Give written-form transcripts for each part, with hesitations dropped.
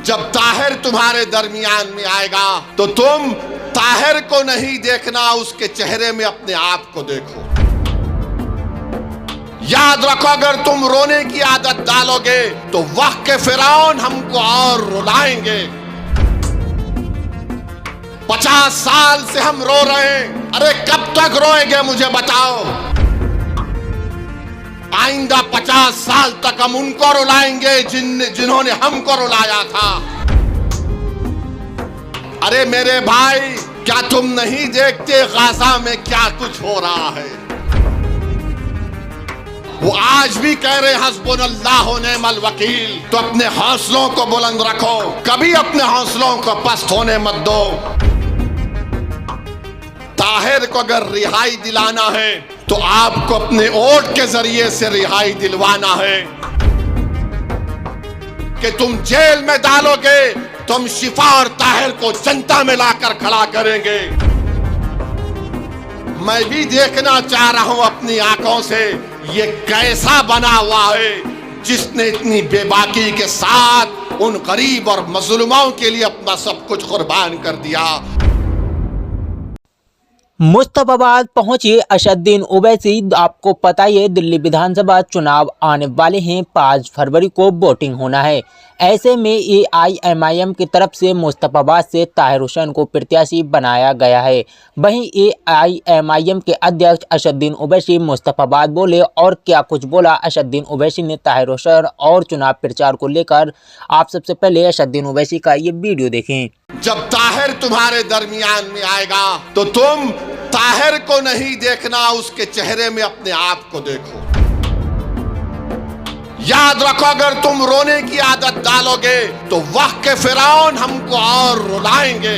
जब ताहिर तुम्हारे दरमियान में आएगा तो तुम ताहिर को नहीं देखना, उसके चेहरे में अपने आप को देखो। याद रखो, अगर तुम रोने की आदत डालोगे तो वक्त के फिरौन हमको और रुलाएंगे। 50 साल से हम रो रहे हैं, अरे कब तक रोएंगे मुझे बताओ। आइंदा 50 साल तक हम उनको रुलाएंगे जिन्होंने हमको रुलाया था। अरे मेरे भाई, क्या तुम नहीं देखते गाजा में क्या कुछ हो रहा है? वो आज भी कह रहे हस्बुनल्लाह व निअमल वकील। तो अपने हौसलों को बुलंद रखो, कभी अपने हौसलों को पस्त होने मत दो। ताहिर को अगर रिहाई दिलाना है तो आपको अपने वोट के जरिए से रिहाई दिलवाना है। कि तुम जेल में डालोगे, तुम शिफा और ताहिर को जनता में लाकर खड़ा करेंगे। मैं भी देखना चाह रहा हूं अपनी आंखों से ये कैसा बना हुआ है जिसने इतनी बेबाकी के साथ उन गरीब और मजलूमों के लिए अपना सब कुछ कुर्बान कर दिया। मुस्तफाबाद पहुंचे असदुद्दीन ओवैसी। आपको पता है दिल्ली विधानसभा चुनाव आने वाले हैं, 5 फरवरी को वोटिंग होना है। ऐसे में AIMIM की तरफ से मुस्तफाबाद से ताहिर हुसैन को प्रत्याशी बनाया गया है। वहीं AIMIM के अध्यक्ष असदुद्दीन ओवैसी मुस्तफाबाद बोले और क्या कुछ बोला असदुद्दीन ओवैसी ने ताहिर हुसैन और चुनाव प्रचार को लेकर। आप सबसे पहले असदुद्दीन ओवैसी का ये वीडियो देखें। जब ताहिर तुम्हारे दरमियान में आएगा तो तुम ताहिर को नहीं देखना, उसके चेहरे में अपने आप को देखो। याद रखो, अगर तुम रोने की आदत डालोगे तो वक्त के फिरौन हमको और रुलाएंगे।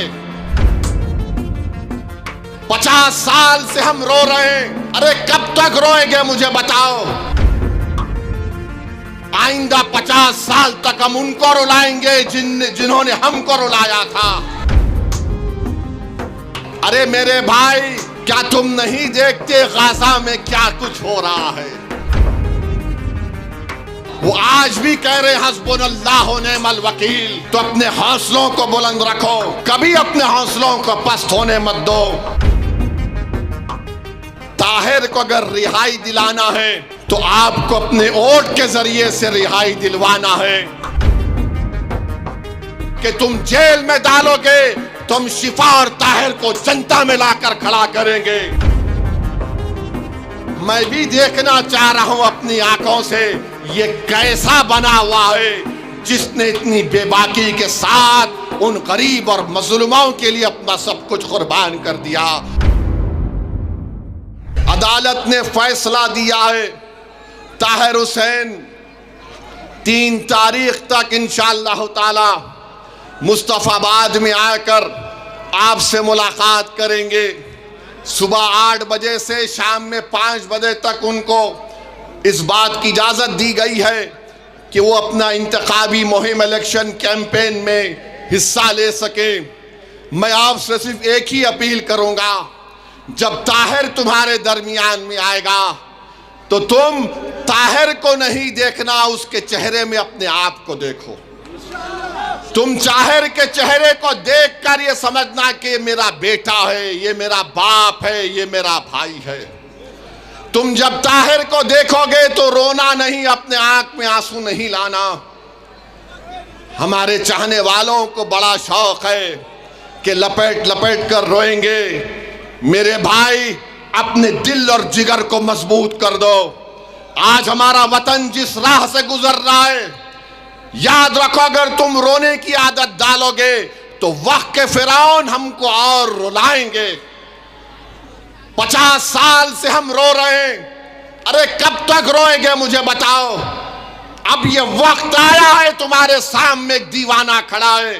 50 साल से हम रो रहे हैं, अरे कब तक रोएंगे मुझे बताओ। आइंदा 50 साल तक हम उनको रुलाएंगे जिन्होंने हमको रुलाया था। अरे मेरे भाई, क्या तुम नहीं देखते गाजा में क्या कुछ हो रहा है? वो आज भी कह रहे हस्बुनल्लाह व निअमल वकील। तो अपने हौसलों को बुलंद रखो, कभी अपने हौसलों को पस्त होने मत दो। ताहिर को अगर रिहाई दिलाना है तो आपको अपने वोट के जरिए से रिहाई दिलवाना है। कि तुम जेल में डालोगे, तुम शिफा और ताहिर को जनता में लाकर खड़ा करेंगे। मैं भी देखना चाह रहा हूं अपनी आंखों से ये कैसा बना हुआ है जिसने इतनी बेबाकी के साथ उन गरीब और मजलूमों के लिए अपना सब कुछ कुर्बान कर दिया। अदालत ने फैसला दिया है, ताहिर हुसैन 3 तारीख तक इंशाअल्लाह ताला मुस्तफाबाद में आकर आपसे मुलाकात करेंगे। सुबह 8 बजे से शाम में 5 बजे तक उनको इस बात की इजाज़त दी गई है कि वो अपना इंतखाबी मुहिम इलेक्शन कैंपेन में हिस्सा ले सके। मैं आपसे सिर्फ एक ही अपील करूँगा, जब ताहिर तुम्हारे दरमियान में आएगा तो तुम ताहिर को नहीं देखना, उसके चेहरे में अपने आप को देखो। तुम ताहिर के चेहरे को देखकर ये समझना कि ये मेरा बेटा है, ये मेरा बाप है, ये मेरा भाई है। तुम जब ताहिर को देखोगे तो रोना नहीं, अपने आंख में आंसू नहीं लाना। हमारे चाहने वालों को बड़ा शौक है कि लपेट लपेट कर रोएंगे। मेरे भाई, अपने दिल और जिगर को मजबूत कर दो। आज हमारा वतन जिस राह से गुजर रहा है, याद रखो, अगर तुम रोने की आदत डालोगे तो वक्त के फिरौन हमको और रुलाएंगे। 50 साल से हम रो रहे हैं, अरे कब तक रोएंगे मुझे बताओ। अब ये वक्त आया है, तुम्हारे सामने एक दीवाना खड़ा है।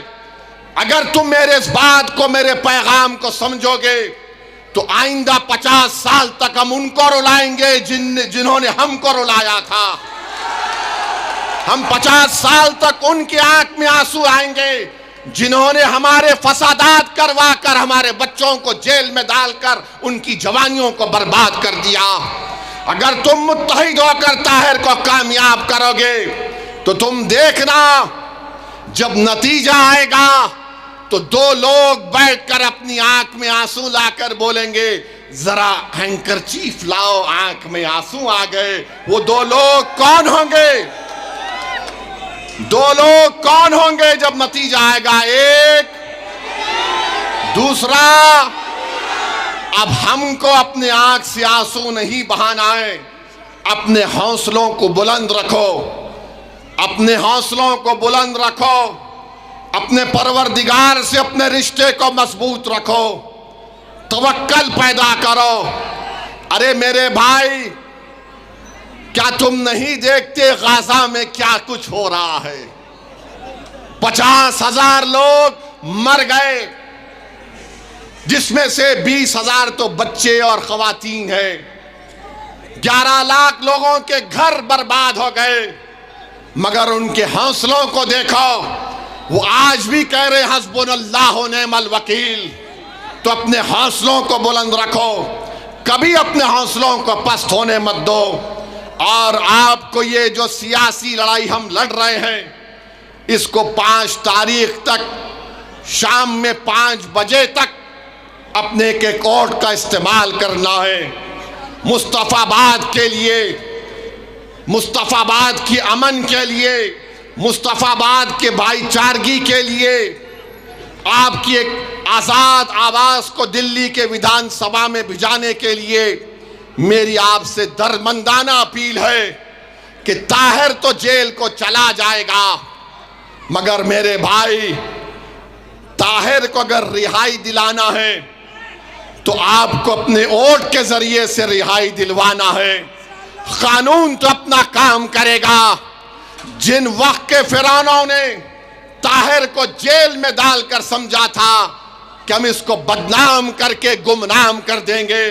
अगर तुम मेरे इस बात को, मेरे पैगाम को समझोगे तो आइंदा 50 साल तक हम उनको रुलाएंगे जिन्होंने हमको रुलाया था। हम 50 साल तक उनकी आंख में आंसू आएंगे जिन्होंने हमारे फसादात करवा कर हमारे बच्चों को जेल में डालकर उनकी जवानियों को बर्बाद कर दिया। अगर तुम मुत्तहिद होकर ताहिर को कामयाब करोगे तो तुम देखना, जब नतीजा आएगा तो दो लोग बैठकर अपनी आंख में आंसू लाकर बोलेंगे, जरा हैंकरचीफ लाओ, आंख में आंसू आ गए। वो दो लोग कौन होंगे? दो लोग कौन होंगे जब नतीजा आएगा? एक, दूसरा। अब हमको अपने आंख से आंसू नहीं बहाना है। अपने हौसलों को बुलंद रखो, अपने हौसलों को बुलंद रखो, अपने परवरदिगार से अपने रिश्ते को मजबूत रखो, तवक्कल पैदा करो। अरे मेरे भाई, क्या तुम नहीं देखते गाजा में क्या कुछ हो रहा है? 50,000 लोग मर गए, जिसमें से 20,000 तो बच्चे और खवातीन हैं। 11 लाख लोगों के घर बर्बाद हो गए, मगर उनके हौसलों को देखो, वो आज भी कह रहे हस्बुनल्लाह व निअमल वकील। तो अपने हौसलों को बुलंद रखो, कभी अपने हौसलों को पस्त होने मत दो। और आपको ये जो सियासी लड़ाई हम लड़ रहे हैं, इसको 5 तारीख तक शाम में 5 बजे तक अपने के कोर्ट का इस्तेमाल करना है। मुस्तफ़ाबाद के लिए, मुस्तफ़ाबाद की अमन के लिए, मुस्तफ़ाबाद के भाईचारगी के लिए, आपकी एक आज़ाद आवाज़ को दिल्ली के विधानसभा में भिजाने के लिए मेरी आपसे दरमंदाना अपील है कि ताहिर तो जेल को चला जाएगा, मगर मेरे भाई, ताहिर को अगर रिहाई दिलाना है तो आपको अपने वोट के जरिए से रिहाई दिलवाना है। कानून तो अपना काम करेगा। जिन वक्त के फिरौनों ने ताहिर को जेल में डालकर समझा था कि हम इसको बदनाम करके गुमनाम कर देंगे,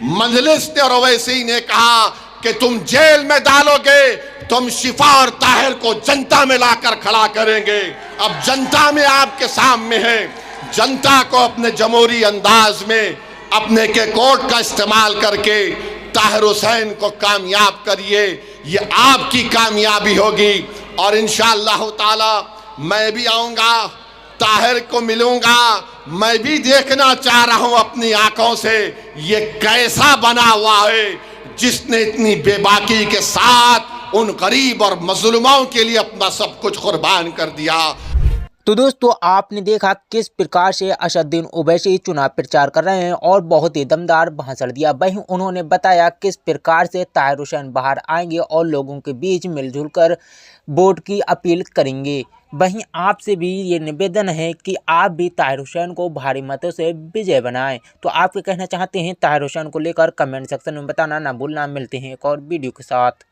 मजलिस ने और ओवैसी ने कहा कि तुम जेल में डालोगे तो हम शिफा और ताहिर को जनता में लाकर खड़ा करेंगे। अब जनता में आपके सामने है, जनता को अपने जमहूरी अंदाज में अपने के कोर्ट का इस्तेमाल करके ताहिर हुसैन को कामयाब करिए। ये आपकी कामयाबी होगी। और इंशाअल्लाह ताला मैं भी आऊँगा, ताहिर को मिलूँगा, मैं भी देखना चाह रहा हूँ अपनी आंखों से ये कैसा बना हुआ है जिसने इतनी बेबाकी के साथ उन गरीब और मजलूमों के लिए अपना सब कुछ कुर्बान कर दिया। तो दोस्तों, आपने देखा किस प्रकार से असदुद्दीन ओवैसी चुनाव प्रचार कर रहे हैं और बहुत ही दमदार भाषण दिया। वहीं उन्होंने बताया किस प्रकार से ताहिर हुसैन बाहर आएंगे और लोगों के बीच मिलजुल कर वोट की अपील करेंगे। वहीं आपसे भी ये निवेदन है कि आप भी ताहिर हुसैन को भारी मतों से विजय बनाएं। तो आप क्या कहना चाहते हैं ताहिर हुसैन को लेकर कमेंट सेक्शन में बताना ना भूलना। मिलते हैं एक और वीडियो के साथ।